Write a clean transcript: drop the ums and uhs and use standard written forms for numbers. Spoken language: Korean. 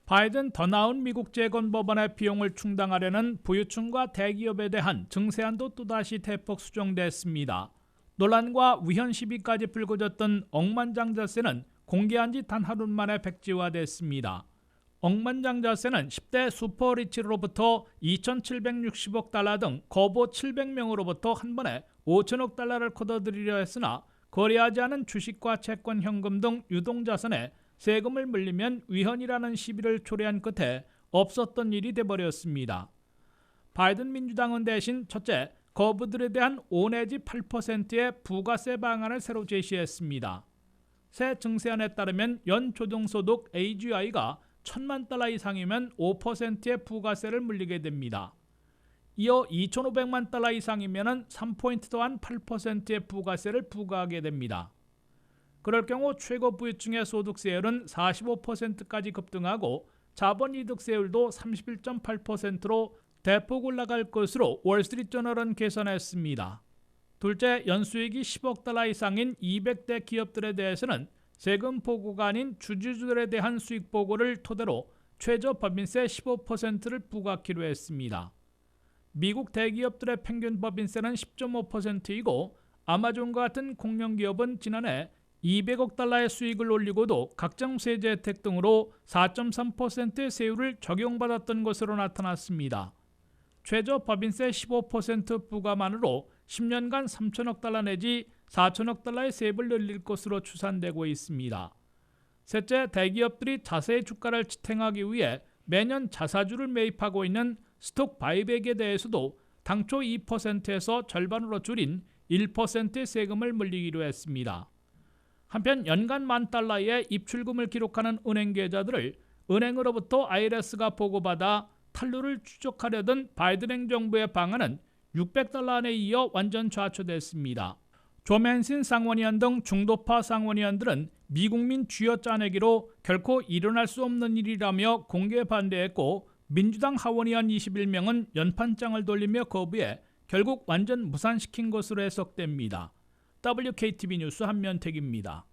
바이든 더 나은 미국 재건 법안의 비용을 충당하려는 부유층과 대기업에 대한 증세안도 또다시 대폭 수정됐습니다. 논란과 위헌 시비까지 불거졌던 억만장자세는 공개한 지 단 하루 만에 백지화됐습니다. 억만장자세는 10대 슈퍼리치로부터 2,760억 달러 등 거부 700명으로부터 한 번에 5천억 달러를 거둬들이려 했으나 거래하지 않은 주식과 채권, 현금 등 유동자산에 세금을 물리면 위헌이라는 시비를 초래한 끝에 없었던 일이 돼버렸습니다. 바이든 민주당은 대신 첫째, 거부들에 대한 5 내지 8%의 부가세 방안을 새로 제시했습니다. 새 증세안에 따르면 연조정소득 AGI가 1,000만 달러 이상이면 5%의 부가세를 물리게 됩니다. 이어 2,500만 달러 이상이면 3포인트 더한 8%의 부가세를 부과하게 됩니다. 그럴 경우 최고 부유층의 소득세율은 45%까지 급등하고 자본이득세율도 31.8%로 대폭 올라갈 것으로 월스트리트저널은 계산했습니다. 둘째, 연수익이 10억 달러 이상인 200대 기업들에 대해서는 세금 보고가 아닌 주주들에 대한 수익 보고를 토대로 최저 법인세 15%를 부과하기로 했습니다. 미국 대기업들의 평균 법인세는 10.5%이고 아마존과 같은 공룡기업은 지난해 200억 달러의 수익을 올리고도 각종 세제 혜택 등으로 4.3%의 세율을 적용받았던 것으로 나타났습니다. 최저 법인세 15% 부과만으로 10년간 3천억 달러 내지 4천억 달러의 세금을 늘릴 것으로 추산되고 있습니다. 셋째, 대기업들이 자사의 주가를 지탱하기 위해 매년 자사주를 매입하고 있는 스톡 바이백에 대해서도 당초 2%에서 절반으로 줄인 1%의 세금을 물리기로 했습니다. 한편 연간 10,000달러의 입출금을 기록하는 은행 계좌들을 은행으로부터 IRS가 보고받아 탈루를 추적하려던 바이든 행정부의 방안은 600달러 안에 이어 완전 좌초됐습니다. 조맨신 상원의원 등 중도파 상원의원들은 미국민 쥐어 짜내기로 결코 일어날 수 없는 일이라며 공개 반대했고 민주당 하원의원 21명은 연판장을 돌리며 거부해 결국 완전 무산시킨 것으로 해석됩니다. WKTV 뉴스 한면택입니다.